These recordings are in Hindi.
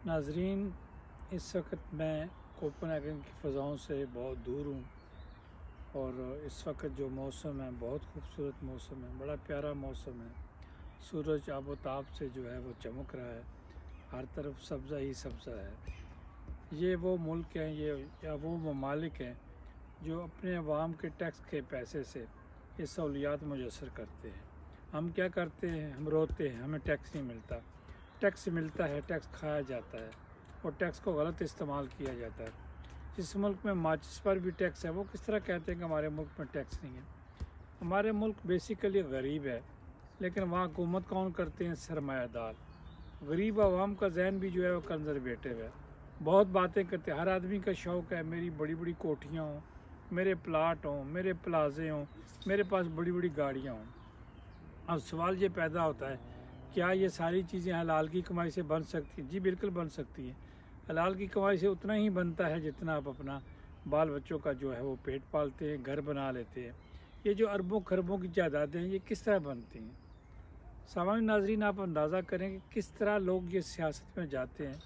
नाजरीन, इस वक्त मैं कोपेनहेगन की फ़ज़ाओं से बहुत दूर हूँ और इस वक्त जो मौसम है बहुत खूबसूरत मौसम है, बड़ा प्यारा मौसम है। सूरज आबोताब से जो है वो चमक रहा है, हर तरफ सब्ज़ा ही सब्ज़ा है। ये वो मुल्क हैं ये या वो ममालिक हैं जो अपने अवाम के टैक्स के पैसे से ये सहूलियात मुयसर करते हैं। हम क्या करते हैं, हम रोते हैं, हमें टैक्स नहीं मिलता। टैक्स मिलता है, टैक्स खाया जाता है और टैक्स को गलत इस्तेमाल किया जाता है। जिस मुल्क में माचिस पर भी टैक्स है, वो किस तरह कहते हैं कि हमारे मुल्क में टैक्स नहीं है। हमारे मुल्क बेसिकली गरीब है, लेकिन वहाँ हुकूमत कौन करते हैं, सरमायादार। गरीब आवाम का जहन भी जो है वो कंजर्वेटिव है, बहुत बातें करते हैं। हर आदमी का शौक़ है मेरी बड़ी बड़ी कोठियाँ हों, मेरे प्लाट हों, मेरे प्लाजे हों, मेरे पास बड़ी बड़ी गाड़ियाँ हों। अब सवाल ये पैदा होता है, क्या ये सारी चीज़ें हलाल की कमाई से बन सकती हैं? जी बिल्कुल बन सकती हैं। हलाल की कमाई से उतना ही बनता है जितना आप अपना बाल बच्चों का जो है वो पेट पालते हैं, घर बना लेते हैं। ये जो अरबों खरबों की जायदादें हैं, ये किस तरह बनती हैं? सामान्य नाजरीन, आप अंदाज़ा करें कि किस तरह लोग ये सियासत में जाते हैं।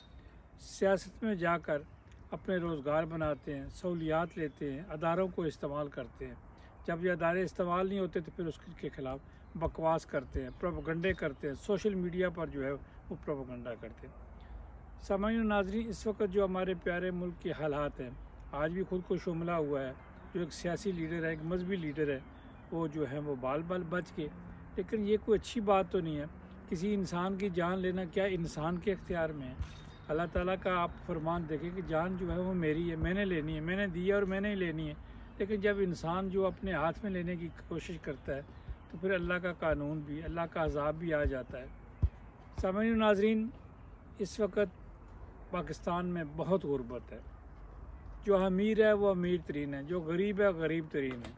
सियासत में जाकर अपने रोज़गार बनाते हैं, सहूलियात लेते हैं, अदारों को इस्तेमाल करते हैं। जब ये अदारे इस्तेमाल नहीं होते तो फिर उसके ख़िलाफ़ बकवास करते हैं, प्रोपेगेंडे करते हैं, सोशल मीडिया पर जो है वो प्रोपेगेंडा करते हैं। सामान्य नाज़रीन, इस वक्त जो हमारे प्यारे मुल्क के हालात हैं, आज भी खुद को शुमला हुआ है। जो एक सियासी लीडर है, एक मजहबी लीडर है, वो जो है वो बाल बाल बच के, लेकिन ये कोई अच्छी बात तो नहीं है। किसी इंसान की जान लेना क्या इंसान के इख्तियार में है? अल्लाह ताला का आप फरमान देखें कि जान जो है वो मेरी है, मैंने लेनी है, मैंने दी है और मैंने ही लेनी है। लेकिन जब इंसान जो अपने हाथ में लेने की कोशिश करता है तो फिर अल्लाह का कानून भी, अल्लाह का अज़ाब भी आ जाता है। सामान्य नाज़रीन, इस वक्त पाकिस्तान में बहुत गुर्बत है। जो अमीर है वो अमीर तरीन है, जो गरीब है गरीब तरीन है।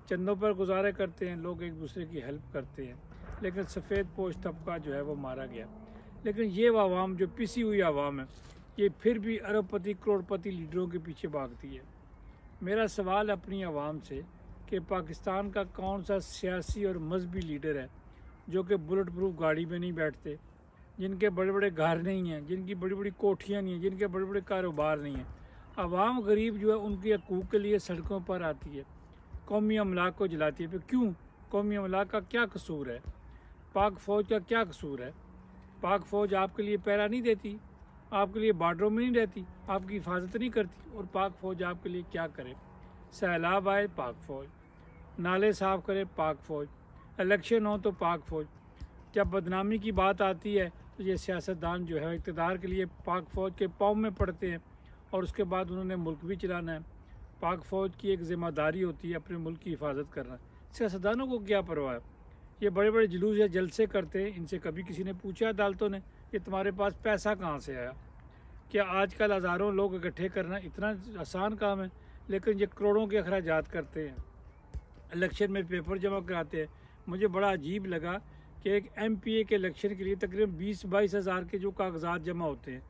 चंदों पर गुजारे करते हैं लोग, एक दूसरे की हेल्प करते हैं, लेकिन सफ़ेद पोश तबका जो है वो मारा गया। लेकिन ये आवाम जो पिसी हुई आवाम है, ये फिर भी अरबपति करोड़पति लीडरों के पीछे भागती है। मेरा सवाल अपनी आवाम से कि पाकिस्तान का कौन सा सियासी और मजहबी लीडर है जो कि बुलेट प्रूफ गाड़ी में नहीं बैठते, जिनके बड़े बड़े घर नहीं हैं, जिनकी बड़ी बड़ी कोठियाँ नहीं हैं, जिनके बड़े बड़े कारोबार नहीं हैं। आवाम गरीब जो है उनके हकूक़ के लिए सड़कों पर आती है, कौमी अमलाक को जलाती है। फिर क्यों? कौमी अमलाक का क्या कसूर है? पाक फ़ौज का क्या कसूर है? पाक फ़ौज आपके लिए पहरा नहीं देती, आपके लिए बार्डरों में नहीं रहती, आपकी हिफाजत नहीं करती, और पाक फ़ौज आपके लिए क्या करे? सैलाब आए पाक फ़ौज, नाले साफ़ करे पाक फ़ौज, इलेक्शन हो तो पाक फ़ौज। जब बदनामी की बात आती है तो ये सियासतदान जो है इक़्तिदार के लिए पाक फ़ौज के पाँव में पड़ते हैं, और उसके बाद उन्होंने मुल्क भी चलाना है। पाक फ़ौज की एक ज़िम्मेदारी होती है अपने मुल्क की हिफाजत करना। सियासतदानों को क्या परवाह है? ये बड़े बड़े जुलूस या जलसे करते हैं, इनसे कभी किसी ने पूछा अदालतों ने कि तुम्हारे पास पैसा कहाँ से आया? क्या आजकल हज़ारों लोग इकट्ठे करना इतना आसान काम है? लेकिन ये करोड़ों के अखराजात करते हैं, इलेक्शन में पेपर जमा कराते हैं। मुझे बड़ा अजीब लगा कि एक MPA के इलेक्शन के लिए तकरीबन 20-22 हज़ार के जो कागजात जमा होते हैं,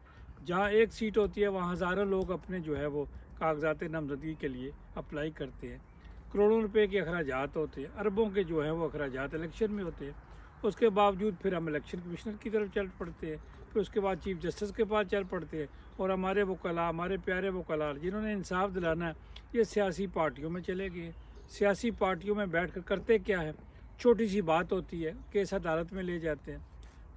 जहाँ एक सीट होती है वहाँ हज़ारों लोग अपने जो है वो कागजात नामजदगी के लिए अप्लाई करते हैं। करोड़ों रुपए के अखराजात होते हैं, अरबों के जो है वो अखराजात इलेक्शन में होते हैं। उसके बावजूद फिर हम इलेक्शन कमिश्नर की तरफ चल पड़ते हैं, फिर उसके बाद चीफ जस्टिस के पास चल पड़ते हैं, और हमारे वकला, हमारे प्यारे वकला जिन्होंने इंसाफ दिलाना है, ये सियासी पार्टियों में चले गए। सियासी पार्टियों में बैठ कर करते क्या है? छोटी सी बात होती है, केस अदालत में ले जाते हैं,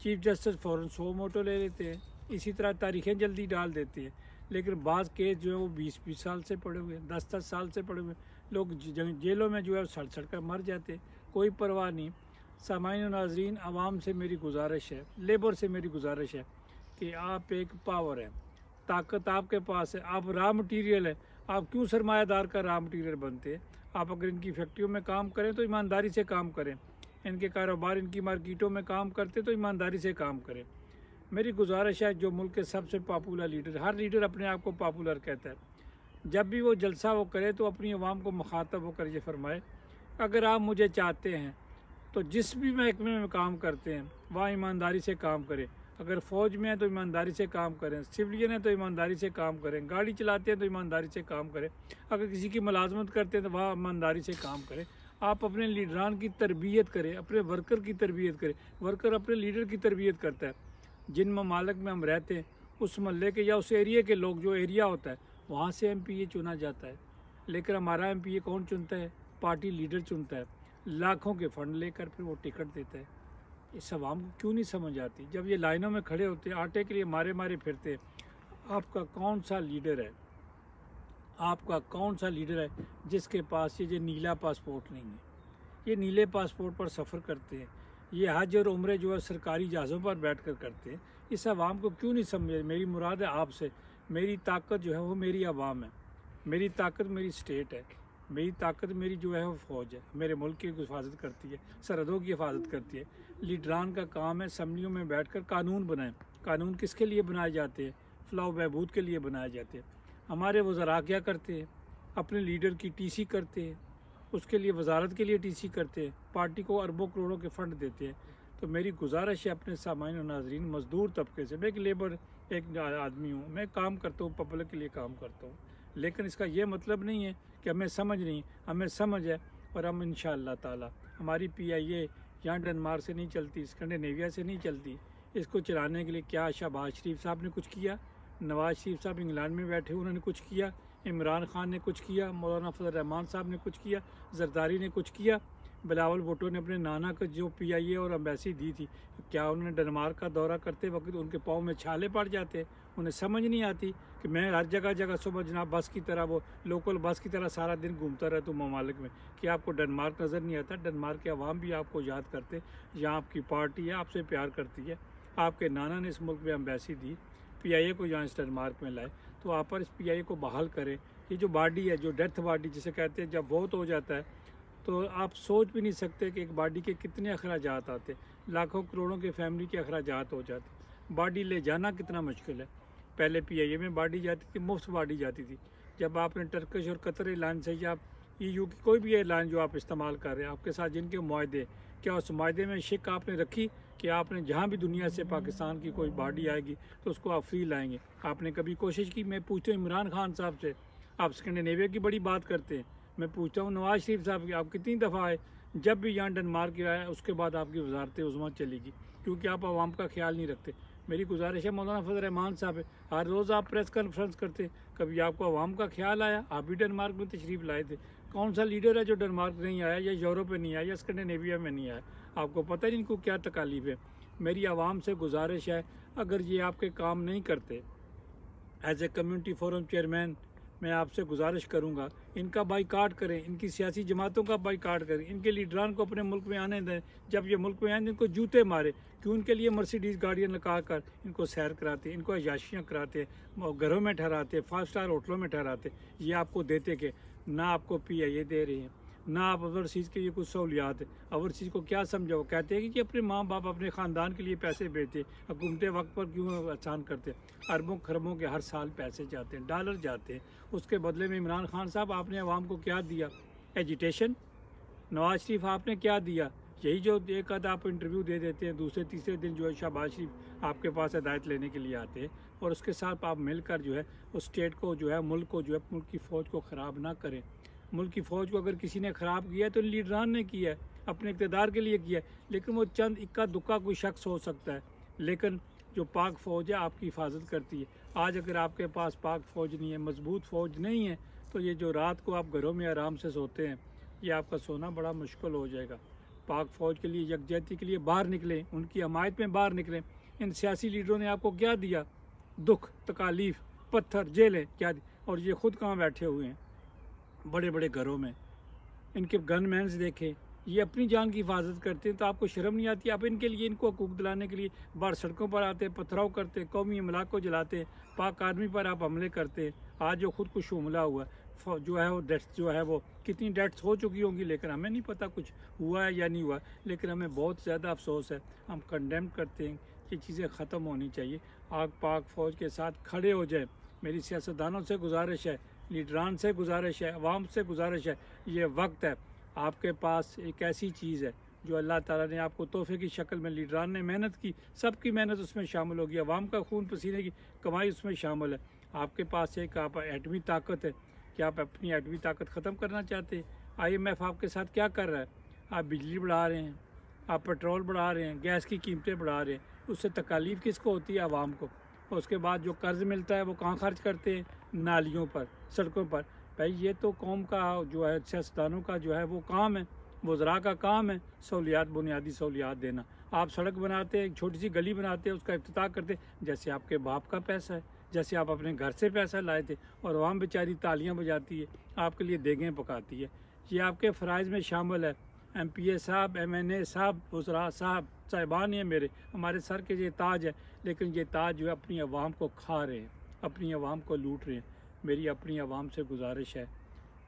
चीफ जस्टिस फ़ौरन सो मोटो ले लेते हैं, इसी तरह तारीखें जल्दी डाल देते हैं। लेकिन बाज़ केस जो है वो 20-20 साल से पड़े हुए हैं, 10-10 साल से पड़े हुए हैं। लोग जेलों में जो है सड़ सड़ कर मर जाते, कोई परवाह नहीं। सामान्य नाजरीन, आवाम से मेरी गुजारिश है, लेबर से मेरी गुजारिश है कि आप एक पावर है, ताकत आपके पास है, आप रॉ मटीरियल है, आप क्यों सरमायादार का रॉ मटीरियल बनते हैं? आप अगर इनकी फैक्ट्रियों में काम करें तो ईमानदारी से काम करें, इनके कारोबार, इनकी मार्केटों में काम करते तो ईमानदारी से काम करें। मेरी गुजारिश है, जो मुल्क के सबसे पॉपुलर लीडर, हर लीडर अपने आप को पॉपुलर कहता है, जब भी वो जलसा वो करे तो अपनी आवाम को मुखातब होकर ये फरमाए, अगर आप मुझे चाहते हैं तो जिस भी महकमे में काम करते हैं वहाँ ईमानदारी से काम करें। अगर फ़ौज में है तो ईमानदारी से काम करें, सिविलियन है तो ईमानदारी से काम करें, गाड़ी चलाते हैं तो ईमानदारी से काम करें, अगर किसी की मुलाजमत करते हैं तो वहाँ ईमानदारी से काम करें। आप अपने लीडरान की तरबियत करें, अपने वर्कर की तरबियत करें। वर्कर अपने लीडर की तरबियत करता है। जिन ममालिक में हम रहते हैं उस मोहल्ले के या उस एरिया के लोग, जो एरिया होता है वहाँ से एमपीए चुना जाता है। लेकिन हमारा एमपीए कौन चुनता है? पार्टी लीडर चुनता है, लाखों के फंड लेकर फिर वो टिकट देता है। इस आवाम को क्यों नहीं समझ आती? जब ये लाइनों में खड़े होते हैं, आटे के लिए मारे मारे फिरते हैं, आपका कौन सा लीडर है, आपका कौन सा लीडर है जिसके पास ये नीला पासपोर्ट नहीं है? ये नीले पासपोर्ट पर सफ़र करते हैं, ये हज और उम्रे जो है सरकारी जहाज़ों पर बैठ कर करते हैं। इस आवाम को क्यों नहीं समझे? मेरी मुराद है आपसे, मेरी ताकत जो है वो मेरी आवाम है, मेरी ताकत मेरी स्टेट है, मेरी ताकत मेरी जो है वो फ़ौज है, मेरे मुल्क की हिफाजत करती है, सरहदों की हिफाजत करती है। लीडरान का काम है असम्बलियों में बैठकर कानून बनाएं। कानून किसके लिए बनाए जाते हैं? फलाह बहबूद के लिए बनाए जाते हैं। हमारे वज़रा क्या करते हैं? अपने लीडर की टीसी करते हैं, उसके लिए वजारत के लिए टीसी करते हैं, पार्टी को अरबों करोड़ों के फ़ंड देते हैं। तो मेरी गुजारिश है अपने सामाइन और नाजरीन, मज़दूर तबके से, मैं एक लेबर एक आदमी हूँ, मैं काम करता हूँ, पब्लिक के लिए काम करता हूँ, लेकिन इसका ये मतलब नहीं है कि हमें समझ नहीं, हमें समझ है। और हम इंशाअल्लाह ताला, हमारी PIA यहाँ डेनमार्क से नहीं चलती, स्कैंडिनेविया से नहीं चलती। इसको चलाने के लिए क्या शहबाज शरीफ साहब ने कुछ किया? नवाज शरीफ साहब इंग्लैंड में बैठे उन्होंने कुछ किया? इमरान खान ने कुछ किया? मौलाना फजल रहमान साहब ने कुछ किया? जरदारी ने कुछ किया? बिलावल भुट्टो ने अपने नाना को जो PIA और अम्बेसी दी थी, क्या उन्होंने डेनमार्क का दौरा करते वक्त उनके पाँव में छाले पड़ जाते? उन्हें समझ नहीं आती कि मैं हर जगह जगह सुबह जनाब बस की तरह, वो लोकल बस की तरह सारा दिन घूमता रहता हूँ ममालिक में, कि आपको डेनमार्क नज़र नहीं आता? डेनमार्क के अवाम भी आपको याद करते, यहाँ आपकी पार्टी है, आपसे प्यार करती है, आपके नाना ने इस मुल्क में अम्बेसी दी, PIA को यहाँ इस डेनमार्क में लाए। तो आप पर इस PIA को बहाल करें। ये जो बॉडी है, जो डेथ बॉडी जिसे कहते हैं, जब बहुत हो जाता है तो आप सोच भी नहीं सकते कि एक बॉडी के कितने अखराजात आते, लाखों करोड़ों के फैमिली के अखराजात हो जाते। बॉडी ले जाना कितना मुश्किल है। पहले PIA में बॉडी जाती थी, मुफ्त बॉडी जाती थी। जब आपने टर्किश और कतर एयरलाइन से या EU की कोई भी एयरलाइन जो आप इस्तेमाल कर रहे हैं, आपके साथ जिनके मुआहदे, क्या उस मुआहदे में शिक आपने रखी कि आपने जहाँ भी दुनिया से पाकिस्तान की कोई बॉडी आएगी तो उसको आप फ्री लाएंगे? आपने कभी कोशिश की? मैं पूछता हूँ इमरान खान साहब से, आप स्कैंडिनेविया की बड़ी बात करते हैं, मैं पूछता हूँ नवाज शरीफ साहब की, आप कितनी दफ़ा आए? जब भी यहाँ डेनमार्क आया उसके बाद आपकी वजारत उज़्मा चलेगी, क्योंकि आप आवाम का ख्याल नहीं रखते। मेरी गुजारिश है मौलाना फजल रहमान साहब है, हर रोज़ आप प्रेस कॉन्फ्रेंस करते, कभी आपको आवाम का ख्याल आया? आप भी डेनमार्क में तशरीफ़ लाए थे। कौन सा लीडर है जो डेनमार्क नहीं आया, या यूरोप में नहीं आया, या स्कैंडिनेविया में नहीं आया? आपको पता ही इनको क्या तकालीफ है। मेरी आवाम से गुजारिश है, अगर ये आपके काम नहीं करते, as a community forum chairman मैं आपसे गुजारिश करूंगा, इनका बाइकाट करें, इनकी सियासी जमातों का बाइकाट करें, इनके लीडरान को अपने मुल्क में आने दें। जब ये मुल्क में आए इनको जूते मारे, क्यों इनके लिए मर्सिडीज़ गाड़ियाँ लगा कर इनको सैर कराते, इनको अयाशियाँ कराते, घरों में ठहराते, 5 स्टार होटलों में ठहराते। ये आपको देते कि ना आपको PIA दे रहे हैं, ना आप ओवरसीज़ के लिए कुछ सहूलियात है। ओवरसीज़ को क्या समझाओ? कहते हैं कि अपने माँ बाप अपने ख़ानदान के लिए पैसे भेजते, हुकूमतें वक्त पर क्यों आसान करते? अरबों खरबों के हर साल पैसे जाते हैं, डॉलर जाते हैं, उसके बदले में इमरान खान साहब आपने अवाम को क्या दिया? एजिटेशन। नवाज शरीफ आपने क्या दिया? यही जो एक आध आप इंटरव्यू दे देते हैं, दूसरे तीसरे दिन जो है शहबाज शरीफ आपके पास हिदायत लेने के लिए आते हैं, और उसके साथ आप मिलकर जो है उस स्टेट को जो है, मुल्क को जो है, मुल्क की फ़ौज को ख़राब ना करें। मुल्क की फ़ौज को अगर किसी ने ख़राब किया है तो लीडरान ने किया है, अपने इक़्तिदार के लिए किया है, लेकिन वो चंद इक्का दुक्का कोई शख्स हो सकता है, लेकिन जो पाक फ़ौज है आपकी हिफाजत करती है। आज अगर आपके पास पाक फ़ौज नहीं है, मजबूत फ़ौज नहीं है, तो ये जो रात को आप घरों में आराम से सोते हैं, ये आपका सोना बड़ा मुश्किल हो जाएगा। पाक फ़ौज के लिए, यकजहती के लिए बाहर निकलें, उनकी हमायत में बाहर निकलें। इन सियासी लीडरों ने आपको क्या दिया? दुख, तकालीफ, पत्थर, जेलें क्या दी? और ये ख़ुद कहाँ बैठे हुए हैं? बड़े बड़े घरों में। इनके गनमैन्स देखें, ये अपनी जान की हिफाजत करते हैं, तो आपको शर्म नहीं आती? आप इनके लिए, इनको हकूक़ दिलाने के लिए बाहर सड़कों पर आते, पथराव करते, कौमी अमलाक को जलाते, पाक आर्मी पर आप हमले करते। आज जो खुदकुश हमला हुआ जो है, वो डेथ्स जो है, वो कितनी डेथ्स हो चुकी होंगी, लेकिन हमें नहीं पता कुछ हुआ है या नहीं हुआ, लेकिन हमें बहुत ज़्यादा अफसोस है। हम कंडेम करते हैं, ये चीज़ें ख़त्म होनी चाहिए। आग पाक फ़ौज के साथ खड़े हो जाए। मेरी सियासतदानों से गुजारिश है, लीडरान से गुजारिश है, अवाम से गुजारिश है, ये वक्त है। आपके पास एक ऐसी चीज़ है जो अल्लाह ताला ने आपको तोहफे की शक्ल में, लीडरान ने मेहनत की, सबकी मेहनत उसमें शामिल होगी, अवाम का खून पसीने की कमाई उसमें शामिल है। आपके पास एक आप एटमी ताकत है, क्या आप अपनी एटमी ताकत ख़त्म करना चाहते हैं? IMF आपके साथ क्या कर रहा है? आप बिजली बढ़ा रहे हैं, आप पेट्रोल बढ़ा रहे हैं, गैस की कीमतें बढ़ा रहे हैं, उससे तकालीफ किसको होती है? आवाम को। और उसके बाद जो कर्ज मिलता है वो कहाँ खर्च करते हैं? नालियों पर, सड़कों पर। भाई ये तो कौम का जो है, सियासतदानों का जो है वो काम है, वज़रा का काम है सहूलियात, बुनियादी सहूलियात देना। आप सड़क बनाते हैं, एक छोटी सी गली बनाते हैं, उसका इफ्तिताह करते जैसे आपके बाप का पैसा है, जैसे आप अपने घर से पैसा लाए थे, और वहाँ बेचारी तालियां बजाती है, आपके लिए देगें पकाती है। ये आपके फ़राइज़ में शामिल है। MPA साहब, MNA साहब, वज़रा साहब, साहिबान ये मेरे, हमारे सर के ये ताज है, लेकिन ये ताज जो है अपनी आवाम को खा रहे हैं, अपनी आवाम को लूट रहे हैं। मेरी अपनी आवाम से गुजारिश है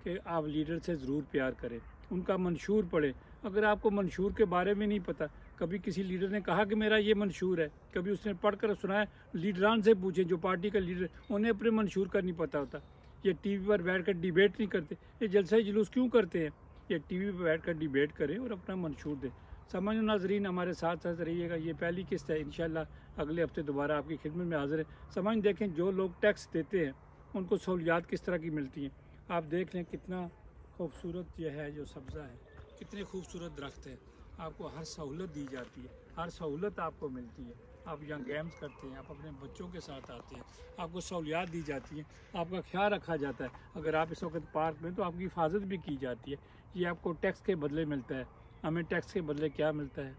कि आप लीडर से ज़रूर प्यार करें, उनका मंशूर पढ़ें। अगर आपको मंशूर के बारे में नहीं पता, कभी किसी लीडर ने कहा कि मेरा ये मंशूर है, कभी उसने पढ़कर सुनाया, लीडरान से पूछे जो पार्टी का लीडर, उन्हें अपने मंशूर का नहीं पता होता। ये टीवी पर बैठकर डिबेट नहीं करते, ये जलसा जुलूस क्यों करते हैं? ये टीवी पर बैठकर डिबेट करें और अपना मंशूर दें। समझ नाजरीन, हमारे साथ साथ रहिएगा। ये पहली किस्त है, इंशाल्लाह अगले हफ्ते दोबारा आपकी खिदमत में हाजिर है। समझ देखें, जो लोग टैक्स देते हैं उनको सहूलियात किस तरह की मिलती हैं। आप देख लें कितना खूबसूरत यह है जो सब्ज़ा है, कितने खूबसूरत दरख्त है, आपको हर सहूलत दी जाती है, हर सहूलत आपको मिलती है। आप यहाँ गेम्स करते हैं, आप अपने बच्चों के साथ आते हैं, आपको सहूलियात दी जाती हैं, आपका ख्याल रखा जाता है। अगर आप इस वक्त पार्क में, तो आपकी हिफाजत भी की जाती है। ये आपको टैक्स के बदले मिलता है। हमें टैक्स के बदले क्या मिलता है?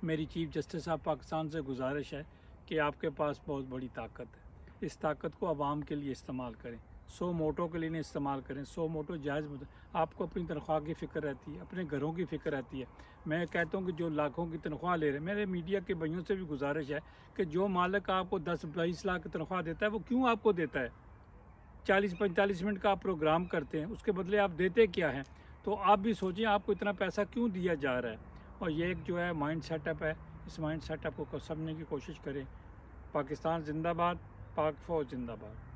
मेरी चीफ जस्टिस साहब पाकिस्तान से गुजारिश है कि आपके पास बहुत बड़ी ताकत है, इस ताकत को आवाम के लिए इस्तेमाल करें, 100 मोटों के लिए नहीं इस्तेमाल करें। 100 मोटो जायज़ मतलब, आपको अपनी तनख्वाह की फ़िक्र रहती है, अपने घरों की फ़िक्र रहती है। मैं कहता हूँ कि जो लाखों की तनख्वाह ले रहे हैं, मेरे मीडिया के भाइयों से भी गुजारिश है कि जो मालिक आपको 10-20 लाख की तनख्वाह देता है, वो क्यों आपको देता है? 40-45 मिनट का आप प्रोग्राम करते हैं, उसके बदले आप देते क्या हैं? तो आप भी सोचें, आपको इतना पैसा क्यों दिया जा रहा है? और ये एक जो है माइंड सेटअप है, इस माइंड सेटअप को समझने की कोशिश करें। पाकिस्तान जिंदाबाद, पाक फौज जिंदाबाद।